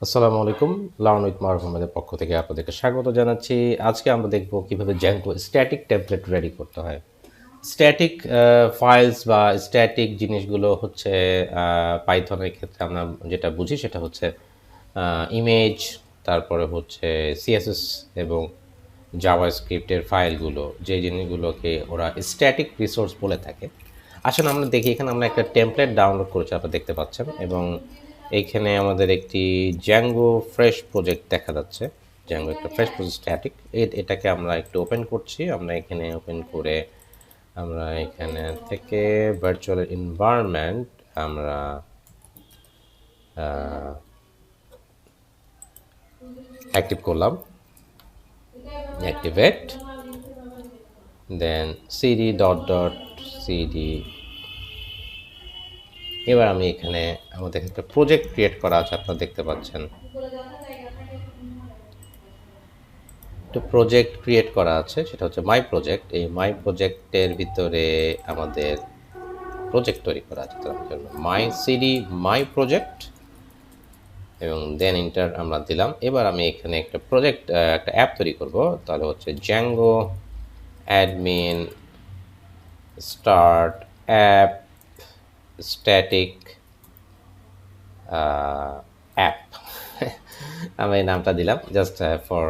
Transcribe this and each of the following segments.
আসসালামু আলাইকুম। Learn with মারুফ আহমেদের পক্ষ থেকে আপনাদেরকে স্বাগত জানাচ্ছি। আজকে আমরা দেখব কিভাবে জ্যাঙ্গো স্ট্যাটিক টেমপ্লেট রেডি করতে হয়। স্ট্যাটিক ফাইলস বা স্ট্যাটিক জিনিসগুলো হচ্ছে পাইথনের ক্ষেত্রে আমরা যেটা বুঝি সেটা হচ্ছে ইমেজ, তারপরে হচ্ছে সিএসএস এবং জাভাস্ক্রিপ্টের ফাইলগুলো, যে জিনিসগুলোকে ওরা স্ট্যাটিক রিসোর্স বলে থাকে। আসলে আমরা দেখি এখানে আমরা একটা টেমপ্লেট ডাউনলোড করেছি, আপনারা দেখতে পাচ্ছেন, এবং এইখানে আমাদের একটি জ্যাঙ্গো ফ্রেশ প্রজেক্ট দেখা যাচ্ছে। জ্যাঙ্গো একটা ফ্রেশ প্রজেক্ট স্ট্যাটিক, এটাকে আমরা একটু ওপেন করছি। আমরা এখানে ওপেন করে আমরা এখানে থেকে ভার্চুয়াল এনভায়রনমেন্ট আমরা অ্যাক্টিভ করলাম, অ্যাক্টিভেট, দেন সিডি ডট ডট সিডি। এবার আমি এখানে আমাদের একটা প্রজেক্ট ক্রিয়েট করা আছে, আপনারা দেখতে পাচ্ছেন। একটা প্রজেক্ট ক্রিয়েট করা আছে, সেটা হচ্ছে মাই প্রজেক্ট। এই মাই প্রজেক্টের ভিতরে আমাদের প্রজেক্ট তৈরি করা আছে, তার জন্য মাই সিডি মাই প্রজেক্ট এবং দেন ইন্টার আমরা দিলাম। এবার আমি এখানে একটা প্রজেক্ট একটা অ্যাপ তৈরি করব, তাহলে হচ্ছে Zango admin start app static app. আমি এই নামটা দিলাম জাস্ট ফর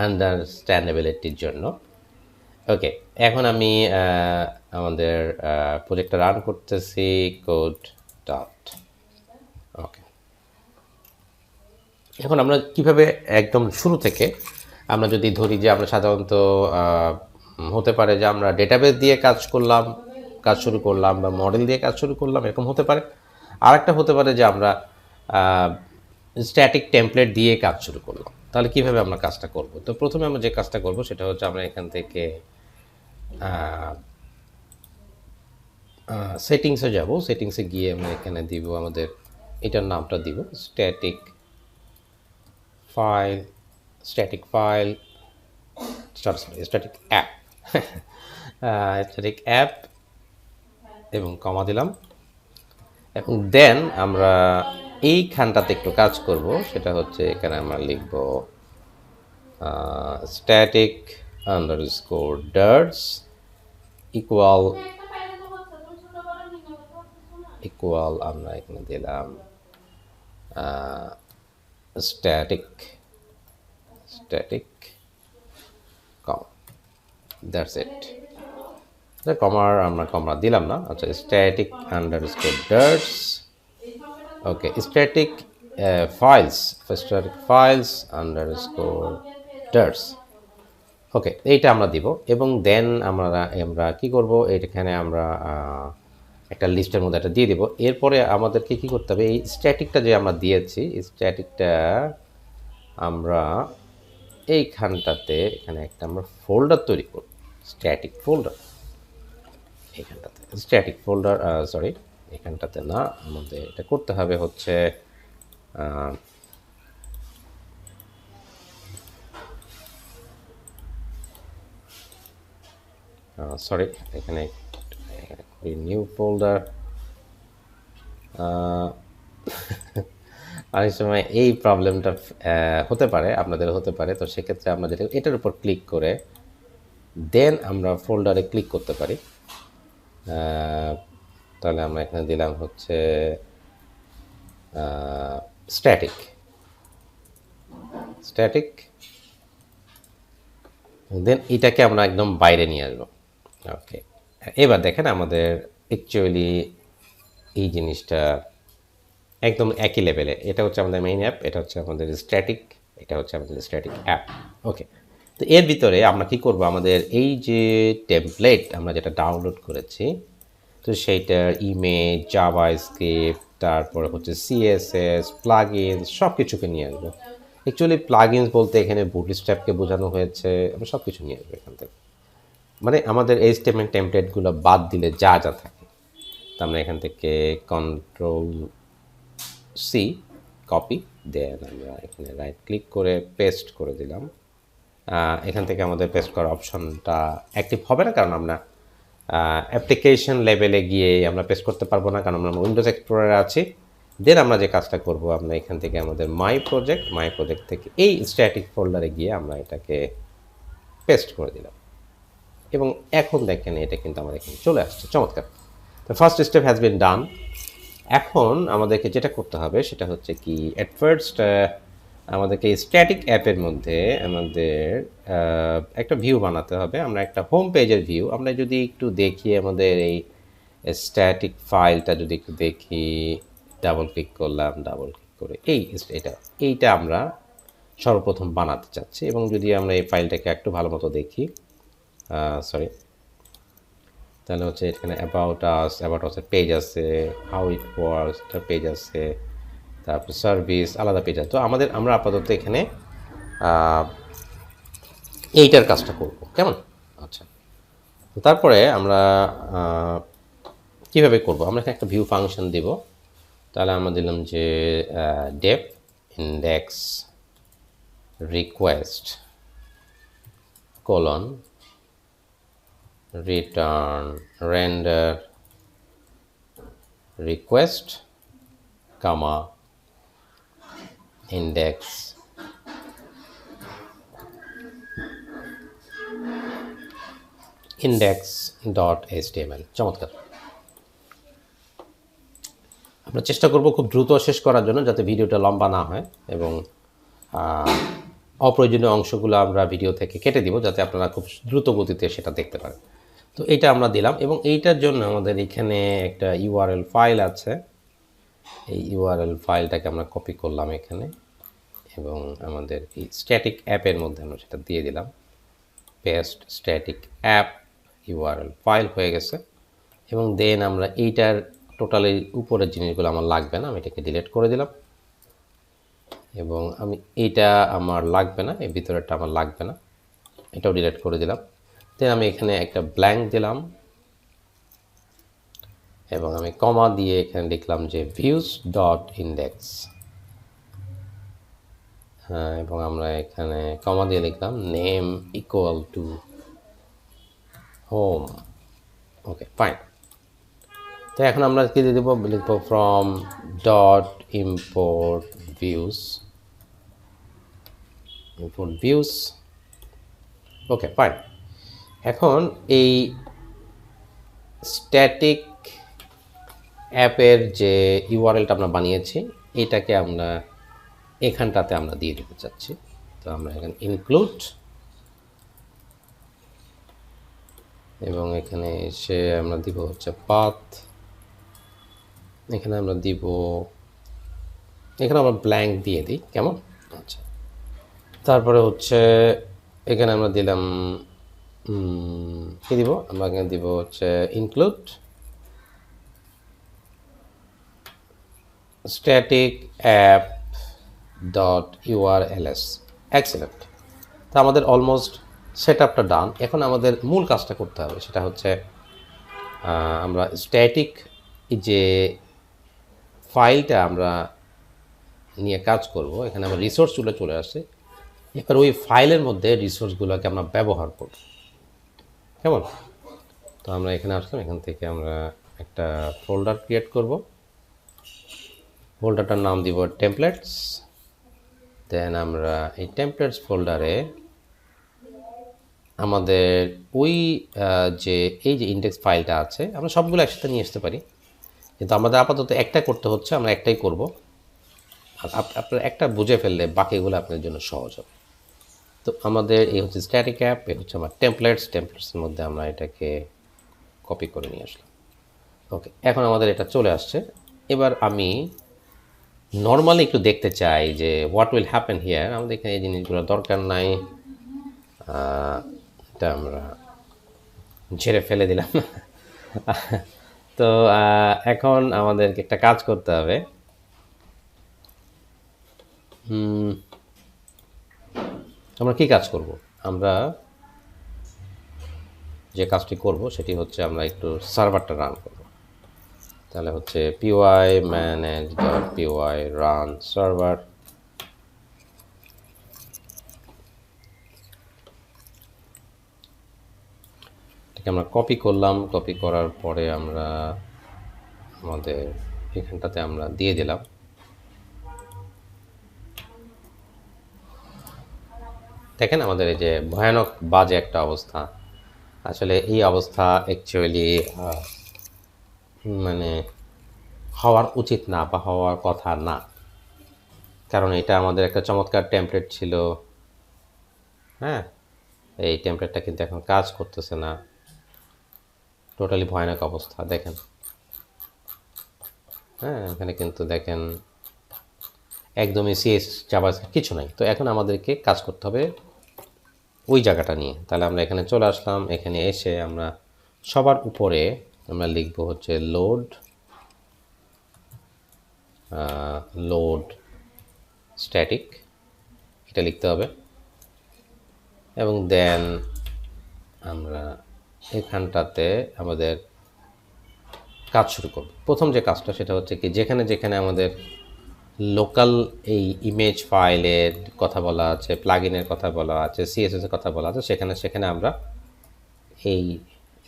আন্ডারস্ট্যান্ডেবিলিটির জন্য। ওকে, এখন আমি আমাদের প্রজেক্টটা রান করতেছি, কোড ডট। ওকে, এখন আমরা কিভাবে একদম শুরু থেকে, আমরা যদি ধরি যে আমরা সাধারণত হতে পারে যে আমরা ডেটাবেস দিয়ে কাজ শুরু করলাম বা মডেল দিয়ে কাজ শুরু করলাম, এরকম হতে পারে। আরেকটা হতে পারে যে আমরা স্ট্যাটিক টেমপ্লেট দিয়ে কাজ শুরু করলাম। তাহলে কিভাবে আমরা কাজটা করব? তো প্রথমে আমরা যে কাজটা করব সেটা হচ্ছে আমরা এখান থেকে সেটিংসে যাব। সেটিংসে গিয়ে আমরা এখানে দিব আমাদের এটার নামটা দিব static file, static file, static app, static app এবং কমা দিলাম। এবং দেন আমরা এইখানটাতে একটু কাজ করব, সেটা হচ্ছে এখানে আমরা লিখব static underscore darts equal equal আমরা এখানে দিলাম স্ট্যাটিক কম, দ্যাটস ইট। আমরা কমা দিলাম না। আচ্ছা, স্ট্যাটিক আন্ডারস্কোর ডার্টস, ওকে, স্ট্যাটিক ফাইলস আন্ডারস্কোর ডার্টস। ওকে, এইটা আমরা দিব এবং দেন আমরা কি করব, এইখানে আমরা একটা লিস্টের মধ্যে একটা দিয়ে দিব। এরপরে আমাদেরকে কি করতে হবে, এই স্ট্যাটিকটা যে আমরা দিয়েছি, স্ট্যাটিকটা আমরা এইখানটাতে এখানে একটা আমরা ফোল্ডার তৈরি করব, স্ট্যাটিক ফোল্ডার। এইখানটাতে স্ট্যাটিক ফোল্ডার, সরি এখানটাতে না, আমাদের এটা করতে হবে হচ্ছে সরি এখানে নিউ ফোল্ডার। অনেক সময় এই প্রবলেমটা হতে পারে, আপনাদের হতে পারে। তো সেক্ষেত্রে আমাদের এটার উপর ক্লিক করে দেন আমরা ফোল্ডারে ক্লিক করতে পারি। তাহলে আমরা এখানে দিলাম হচ্ছে স্ট্যাটিক দেন এটাকে আমরা একদম বাইরে নিয়ে আসবো। ওকে, এবার দেখেন আমাদের অ্যাকচুয়ালি এই জিনিসটা একদম একই লেভেলে। এটা হচ্ছে আমাদের মেইন অ্যাপ, এটা হচ্ছে আমাদের স্ট্যাটিক, এটা হচ্ছে আমাদের স্ট্যাটিক অ্যাপ। ওকে, তো এর ভিতরে আমরা কি করব, আমাদের এই যে টেমপ্লেট আমরা যেটা ডাউনলোড করেছি, তো সেইটার ইমেজ, জাভাস্ক্রিপ্ট, তারপরে হচ্ছে সিএসএস, প্লাগইনস সব কিছুকে নিয়ে আসবো। অ্যাকচুয়ালি প্লাগইনস বলতে এখানে বুটস্ট্র্যাপকে বোঝানো হয়েছে। আমরা সব কিছু নিয়ে আসবো এখান থেকে, মানে আমাদের এইচটিএমএল টেমপ্লেটগুলো বাদ দিলে যা যা থাকে। তো আমরা এখান থেকে কন্ট্রোল সি কপি, দেন আমরা এখানে রাইট ক্লিক করে পেস্ট করে দিলাম। এখান থেকে আমাদের পেস্ট করার অপশনটা অ্যাক্টিভ হবে না, কারণ আমরা অ্যাপ্লিকেশন লেভেলে গিয়ে আমরা পেস্ট করতে পারবো না, কারণ আমরা উইন্ডোজ এক্সপ্লোরারে আছি। দেন আমরা যে কাজটা করব, আমরা এখান থেকে আমাদের মাই প্রজেক্ট থেকে এই স্ট্যাটিক ফোল্ডারে গিয়ে আমরা এটাকে পেস্ট করে দিলাম এবং এখন দেখেন এটা কিন্তু আমাদের এখানে চলে আসছে। চমৎকার। তো ফার্স্ট স্টেপ হ্যাজ বিন ডান। এখন আমাদেরকে যেটা করতে হবে সেটা হচ্ছে কি, অ্যাট ফার্স্ট আমাদেরকে স্ট্যাটিক অ্যাপের মধ্যে আমাদের একটা ভিউ বানাতে হবে। আমরা একটা হোম পেজের ভিউ, আমরা যদি একটু দেখি আমাদের এই স্ট্যাটিক ফাইলটা যদি একটু দেখি, ডাবল ক্লিক করলাম, ডাবল ক্লিক করে এইটা আমরা সর্বপ্রথম বানাতে চাচ্ছি। এবং যদি আমরা এই ফাইলটাকে একটু ভালো মতো দেখি, সরি, তাহলে হচ্ছে এখানে অ্যাবাউট আসের পেজ আছে, হাউ ইট ওয়ার্কস একটা পেজ আছে, তারপর সার্ভিস আলাদা পেজ আছে। তো আমরা আপাতত এখানে এইটার কাজটা করব, কেমন? আচ্ছা, তো তারপরে আমরা কীভাবে করব, আমরা এখানে একটা ভিউ ফাংশন দেব। তাহলে আমরা দিলাম যে def index request colon return render request comma index index.html। চমৎকার। আমরা চেষ্টা করব খুব দ্রুত শেষ করার জন্য, যাতে ভিডিওটা লম্বা না হয় এবং অপ্রয়োজনীয় অংশগুলো আমরা ভিডিও থেকে কেটে দিব, যাতে আপনারা খুব দ্রুত গতিতে সেটা দেখতে পারেন। তো এইটা আমরা দিলাম এবং এইটার জন্য আমাদের এখানে একটা ইউআরএল ফাইল আছে। এই ইউআরএল ফাইলটাকে আমরা কপি করলাম এখানে এবং আমাদের এই স্ট্যাটিক অ্যাপের মধ্যে আমরা সেটা দিয়ে দিলাম। Paste static app URL file হয়ে গেছে। এবং দেন আমরা এইটার টোটালি উপরের জিনিসগুলো আমার লাগবে না, আমি এটাকে ডিলিট করে দিলাম। এবং এইটা আমার লাগবে না, এই ভিতরেরটা আমার লাগবে না, এটাও ডিলিট করে দিলাম। দেন আমি এখানে একটা ব্ল্যাঙ্ক দিলাম এবং আমি কমা দিয়ে এখানে লিখলাম যে ভিউজ ডট ইন্ডেক্স, হ্যাঁ, এবং আমরা এখানে কমা দিয়ে লিখলাম name equal to home. Okay, fine. তো এখন আমরা কি দিয়ে দেবো, লিখবো from dot import views. Okay, fine. এখন এই স্ট্যাটিক অ্যাপের যে ইউআরএলটা আমরা বানিয়েছি, এটাকে আমরা এখানটাতে আমরা দিয়ে দিতে চাচ্ছি। তো আমরা এখানে ইনক্লুড এবং এখানে এসে আমরা দিব হচ্ছে পাথ, এখানে আমরা দিব, এখানে আমরা ব্ল্যাঙ্ক দিয়ে দিই, কেমন? আচ্ছা, তারপরে হচ্ছে এখানে আমরা দিলাম কি দিব, আমরা এখানে দিব হচ্ছে include static app dot URLs. Excellent. তো আমাদের অলমোস্ট সেট আপটা ডান। এখন আমাদের মূল কাজটা করতে হবে, সেটা হচ্ছে আমরা স্ট্যাটিক যে ফাইলটা আমরা নিয়ে কাজ করব, এখানে আমরা রিসোর্সগুলো চলে আসে। এবার ওই ফাইলের মধ্যে রিসোর্সগুলোকে আমরা ব্যবহার করব, কেমন? তো আমরা এখানে আসলাম, এখান থেকে আমরা একটা ফোল্ডার ক্রিয়েট করব। ফোল্ডারটার নাম দিব টেমপ্লেটস। দেন আমরা এই টেমপ্লেটস ফোল্ডারে আমাদের ওই এই যে ইন্ডেক্স ফাইলটা আছে, আমরা সবগুলো একসাথে নিয়ে আসতে পারি, কিন্তু আমাদের আপাতত একটা করতে হচ্ছে, আমরা একটাই করব। আর আপনার একটা বুঝে ফেললে বাকিগুলো আপনার জন্য সহজ হবে। তো আমাদের এই হচ্ছে স্ট্যাটিক অ্যাপ, এই হচ্ছে আমার টেমপ্লেটসের মধ্যে আমরা এটাকে কপি করে নিয়ে আসলাম। ওকে, এখন আমাদের এটা চলে আসছে। এবার আমি নর্মালি একটু দেখতে চাই যে হোয়াট উইল হ্যাপেন হিয়ার। আমাদের এখানে এই জিনিসগুলো দরকার নাই, এটা আমরা ঝেড়ে ফেলে দিলাম। তো এখন আমাদেরকে একটা কাজ করতে হবে। আমরা কি কাজ করব? আমরা যে কাজটি করব সেটি হচ্ছে আমরা একটু সার্ভারটা রান করব। তাহলে হচ্ছে py manage.py run server। এটাকে আমরা কপি করলাম, কপি করার পরে আমরা আমাদের এখানটাতে আমরা দিয়ে দিলাম দেখেন আমাদের এই যে ভয়ানক বাজে একটা অবস্থা, আসলে এই অবস্থা অ্যাকচুয়ালি মানে হওয়ার উচিত না বা হওয়ার কথা না, কারণ এটা আমাদের একটা চমৎকার টেমপ্লেট ছিল। হ্যাঁ, এই টেমপ্লেটটা কিন্তু এখন কাজ করতেছে না, টোটালি ভয়ানক অবস্থা দেখেন। হ্যাঁ, এখানে কিন্তু দেখেন একদমই সিএস জাভাস্ক্রিপ্ট কিছু নাই। তো এখন আমাদেরকে কাজ করতে হবে ওই জায়গাটা নিয়ে। তাহলে আমরা এখানে চলে আসলাম, এখানে এসে আমরা সবার উপরে আমরা লিখব হচ্ছে লোড স্ট্যাটিক, এটা লিখতে হবে। এবং দেন আমরা এখানটাতে আমাদের কাজ শুরু করব। প্রথম যে কাজটা সেটা হচ্ছে কি, যেখানে যেখানে আমাদের লোকাল এই ইমেজ ফাইলের কথা বলা আছে, প্লাগইনের কথা বলা আছে, সিএসএস এর কথা বলা আছে, সেখানে সেখানে আমরা এই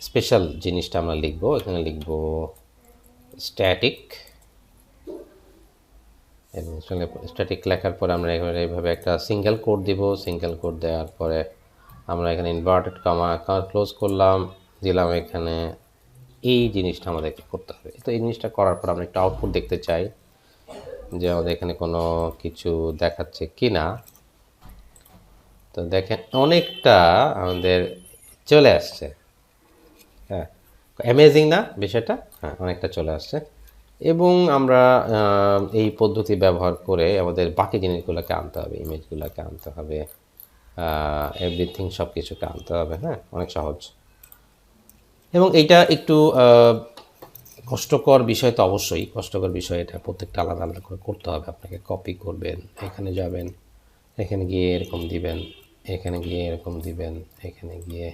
স্পেশাল জিনিসটা আমরা লিখব। এখানে লিখব স্ট্যাটিক, এবং স্ট্যাটিক লেখার পরে আমরা এখানে এইভাবে একটা সিঙ্গেল কোড দিব। সিঙ্গেল কোড দেওয়ার পরে আমরা এখানে ইনভার্টেড কমা ক্লোজ করলাম, দিলাম এখানে। এই জিনিসটা আমাদেরকে করতে হবে। তো এই জিনিসটা করার পর আমরা একটা আউটপুট দেখতে চাই যে আমাদের এখানে কোনো কিছু দেখাচ্ছে কি না। তো দেখেন অনেকটা আমাদের চলে আসছে। হ্যাঁ, অ্যামেজিং না বিষয়টা? হ্যাঁ, অনেকটা চলে আসছে। এবং আমরা এই পদ্ধতি ব্যবহার করে আমাদের বাকি জিনিসগুলোকে আনতে হবে, ইমেজগুলোকে আনতে হবে, এভরিথিং সব কিছুকে আনতে হবে। হ্যাঁ, অনেক সহজ। এবং এইটা একটু কষ্টকর বিষয়, তো অবশ্যই কষ্টকর বিষয়। এটা প্রত্যেকটা আলাদা আলাদা করে করতে হবে আপনাকে। কপি করবেন, এখানে যাবেন, এখানে গিয়ে এরকম দিবেন, এখানে গিয়ে এরকম দিবেন, এখানে গিয়ে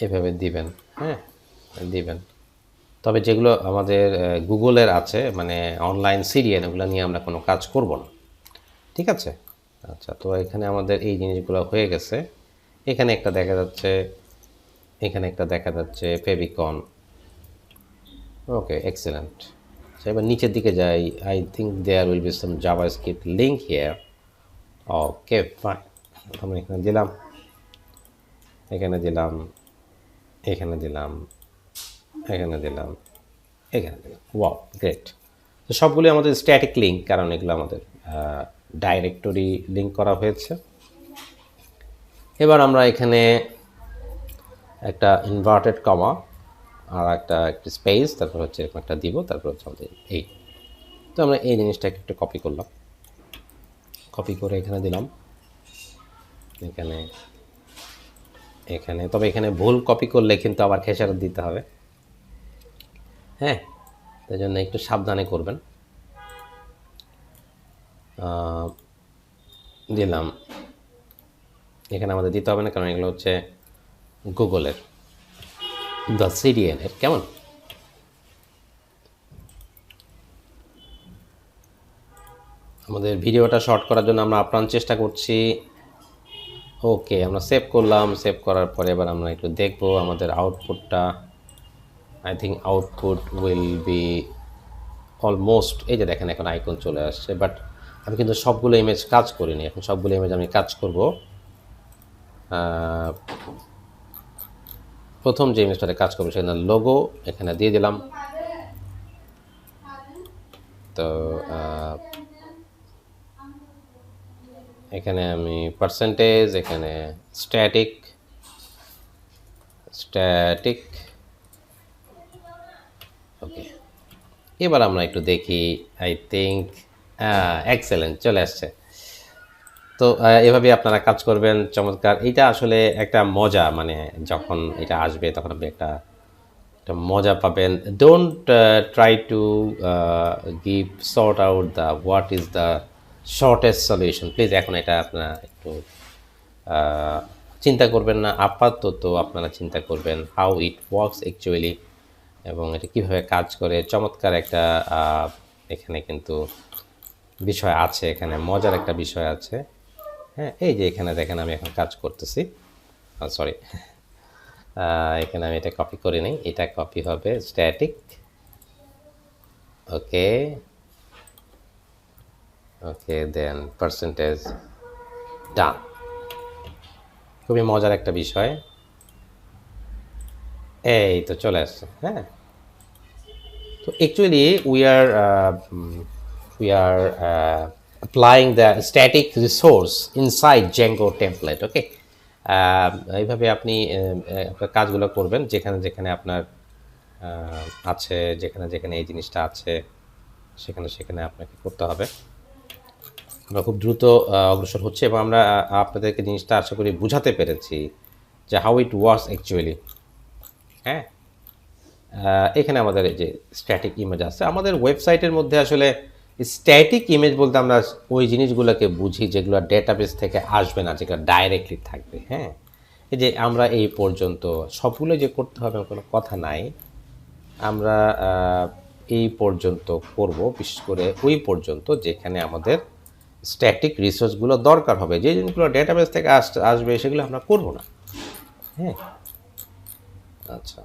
এভাবে দিবেন। হ্যাঁ, দিবেন। তবে যেগুলো আমাদের গুগলের আছে, মানে অনলাইন সিরিয়াল, এগুলো নিয়ে আমরা কোনো কাজ করব না। ঠিক আছে? আচ্ছা, তো এখানে আমাদের এই জিনিসগুলো হয়ে গেছে। এখানে একটা দেখা যাচ্ছে, এখানে একটা দেখা যাচ্ছে ফেভিকন। ওকে, এক্সেলেন্ট। আচ্ছা, এবার নিচের দিকে যাই। I think there will be some JavaScript link here. Okay, fine. আমরা এখানে দিলাম, এখানে দিলাম, এখানে দিলাম, এখানে দিলাম, এখানে দিলাম। Wow, great. তো সবগুলো আমাদের স্ট্যাটিক লিঙ্ক, কারণ এগুলো আমাদের ডাইরেক্টরি লিঙ্ক করা হয়েছে। এবার আমরা এখানে একটা ইনভার্টেড কমা আর একটা স্পেস, তারপর হচ্ছে এরকম একটা দিব, তারপর হচ্ছে আমাদের এই। তো আমরা এই জিনিসটাকে একটু কপি করলাম, কপি করে এখানে দিলাম, এখানে, এখানে। তবে এখানে ভুল কপি করলে কিন্তু আবার খেসারত দিতে হবে। হ্যাঁ, তাই জন্য একটু সাবধানে করবেন। দিলাম, এখানে আমাদের দিতে হবে না, কারণ এগুলো হচ্ছে গুগলের দ্য সিরিয়ালের। কেমন? আমাদের ভিডিওটা শর্ট করার জন্য আমরা আপ্রাণ চেষ্টা করছি। ওকে, আমরা সেভ করলাম। সেভ করার পরে এবার আমরা একটু দেখবো আমাদের আউটপুটটা। I think output will be almost, এই যে দেখেন এখন আইকন চলে আসছে। বাট আমি কিন্তু সবগুলো ইমেজ কাজ করিনি, এখন সবগুলো ইমেজ আমি কাজ করব। প্রথম যে ইমেজটাতে কাজ করবো সেখানে লোগো এখানে দিয়ে দিলাম। তো এখানে আমি পার্সেন্টেজ, এখানে স্ট্যাটিক, স্ট্যাটিক। ওকে, এবার আমরা একটু দেখি। আই থিঙ্ক এক্সেলেন্ট, চলে আসছে। তো এভাবে আপনারা কাজ করবেন, চমৎকার। এইটা আসলে একটা মজা, মানে যখন এটা আসবে তখন আপনি একটা একটা মজা পাবেন। Don't try to give sort out the what is the shortest solution, please. এখন এটা আপনারা একটু চিন্তা করবেন না, আপাতত আপনারা চিন্তা করবেন হাউ ইট ওয়ার্কস অ্যাকচুয়ালি, এবং এটা কীভাবে কাজ করে। চমৎকার একটা এখানে কিন্তু বিষয় আছে, এখানে মজার একটা বিষয় আছে। হ্যাঁ, এই যে এখানে দেখেন আমি এখন কাজ করতেছি। সরি, এখানে আমি এটা কপি করে নিই, এটা কপি হবে স্ট্যাটিক। ওকে, ওকে, দেন পার্সেন্টেজ, ডান। খুবই মজার একটা বিষয়। এই তো চলে আসছে, হ্যাঁ। তো actually we are applying the static resource inside Django template, okay? এইভাবে আপনি আপনার কাজগুলো করবেন যেখানে যেখানে আপনার আছে, যেখানে যেখানে এই জিনিসটা আছে সেখানে সেখানে আপনাকে করতে হবে। আমরা খুব দ্রুত অগ্রসর হচ্ছে এবং আমরা আপনাদেরকে জিনিসটা আশা করি বুঝাতে পেরেছি যে হাউ ইট ওয়ার্কস অ্যাকচুয়ালি, হ্যাঁ। এখানে আমাদের এই যে স্ট্যাটিক ইমেজ আছে আমাদের ওয়েবসাইটের মধ্যে। আসলে স্ট্যাটিক ইমেজ বলতে আমরা ওই জিনিসগুলোকে বুঝি যেগুলো ডেটাবেস থেকে আসবে না, যেগুলো ডাইরেক্টলি থাকবে, হ্যাঁ। এই যে আমরা এই পর্যন্ত সবগুলো যে করতে হবে কোনো কথা নাই, আমরা এই পর্যন্ত করব, বিশেষ করে ওই পর্যন্ত যেখানে আমাদের স্ট্যাটিক রিসোর্সগুলো দরকার হবে, যে জিনিসগুলো ডেটাবেস থেকে আসবে সেগুলো আমরা করব না, হ্যাঁ। আচ্ছা,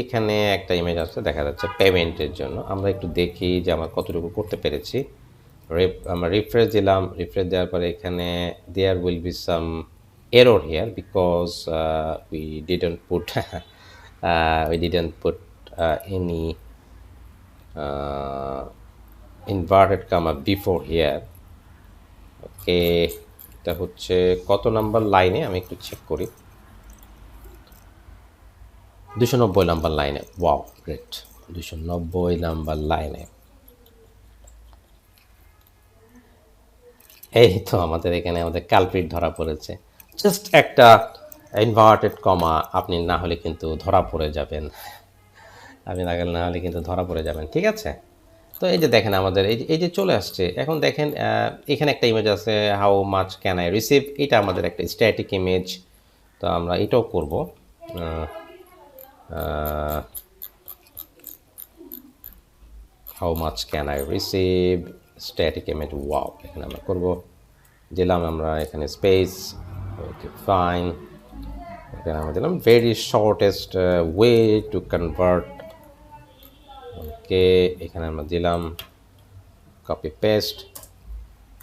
এখানে একটা ইমেজ আছে দেখা যাচ্ছে পেমেন্টের জন্য। আমরা একটু দেখি যে আমরা কতটুকু করতে পেরেছি। আমরা রিফ্রেশ দিলাম, রিফ্রেশ দেওয়ার পরে এখানে there will be some error here because we didn't put any inverted comma before here. Okay, এটা হচ্ছে কত নাম্বার লাইনে আমি একটু চেক করি। 290 নাম্বার লাইনে। ওয়াও, গ্রেট, 290 নাম্বার লাইনে। এই তো আমাদের এখানে আমাদের কালপ্রিট ধরা পড়েছে। জাস্ট একটা ইনভার্টেড কমা আপনি না হলে কিন্তু ধরা পড়ে যাবেন, আপনি না হলে কিন্তু ধরা পড়ে যাবেন, ঠিক আছে। তো এই যে দেখেন আমাদের এই যে চলে আসছে। এখন দেখেন এখানে একটা ইমেজ আছে, how much can I receive. এটা আমাদের একটা স্ট্যাটিক ইমেজ, তো আমরা এটাও করব। How much can I receive static image. Wow, এখানে আমরা করব, দিলাম আমরা এখানে স্পেস, ওকে ফাইন। এখানে আমরা দিলাম very shortest way to convert, okay. এখানে আমরা দিলাম copy paste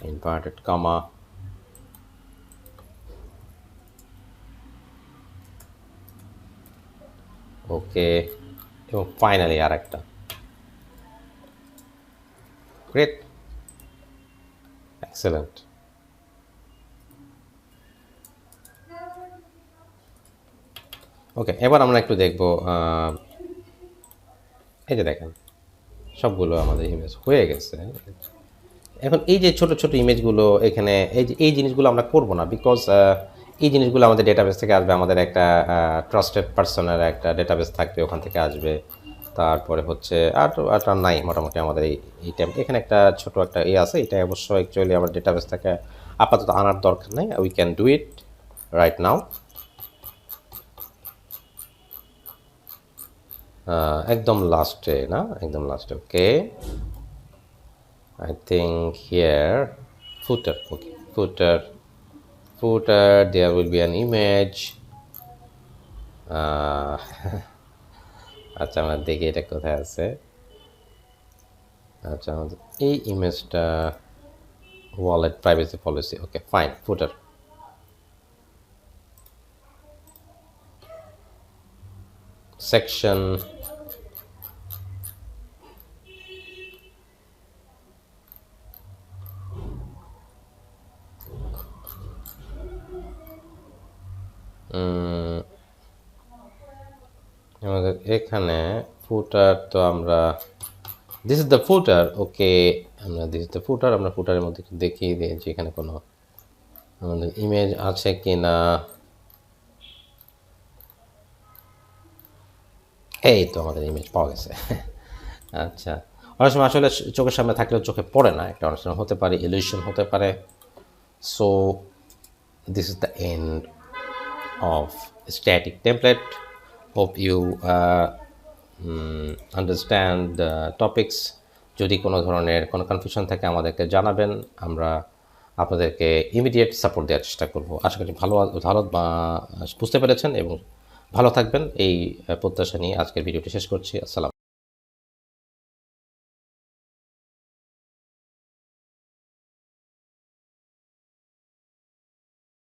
inverted comma, okay, এবং ফাইনালি আর একটা। Great, excellent. ওকে, এবার আমরা একটু দেখব, এই যে দেখেন সবগুলো আমাদের ইমেজ হয়ে গেছে। এখন এই যে ছোট ছোট ইমেজগুলো এখানে এই জিনিসগুলো আমরা করব না, বিকজ এই জিনিসগুলো আমাদের ডেটাবেস থেকে আসবে। আমাদের একটা ট্রাস্টেড পার্সনের একটা ডেটাবেস থাকবে, ওখান থেকে আসবে। তারপরে হচ্ছে আর নাই মোটামুটি আমাদের এই টাইম। এখানে একটা ছোট একটা আছে, এটা অবশ্য অ্যাকচুয়ালি আমার ডেটাবেস থেকে আপাতত আনার দরকার নেই। We can do it right now. একদম লাস্টে না, একদম লাস্টে, ওকে। I think here footer, okay, footer there will be an image. আচ্ছা, আমরা দেখি এটা কোথায় আছে। আচ্ছা, আমাদের এই ইমেজটা wallet privacy policy, okay fine, footer. Section, আমাদের এখানে ফুটার, তো আমরা this is the footer, okay. আমরা দিস ইজ দ্য ফুটার, আমরা ফুটারের মধ্যে একটু দেখিয়ে দিয়েছি এখানে কোনো আমাদের ইমেজ আছে কি না। এই তো আমাদের ইমেজ পাওয়া গেছে। আচ্ছা, অনেক সময় আসলে চোখের সামনে থাকলেও চোখে পড়ে না, একটা অনেক সময় হতে পারে, ইলিউশন হতে পারে। So this is the end of static template. Hope you understand the topics. যদি কোনো ধরনের কোনো কনফিউশন থাকে আমাদেরকে জানাবেন, আমরা আপনাদেরকে ইমিডিয়েট সাপোর্ট দেওয়ার চেষ্টা করব। আশা করি ভালো বুঝতে পেরেছেন এবং ভালো থাকবেন এই প্রত্যাশা নিয়ে আজকের ভিডিওটি শেষ করছি। আসসালাম।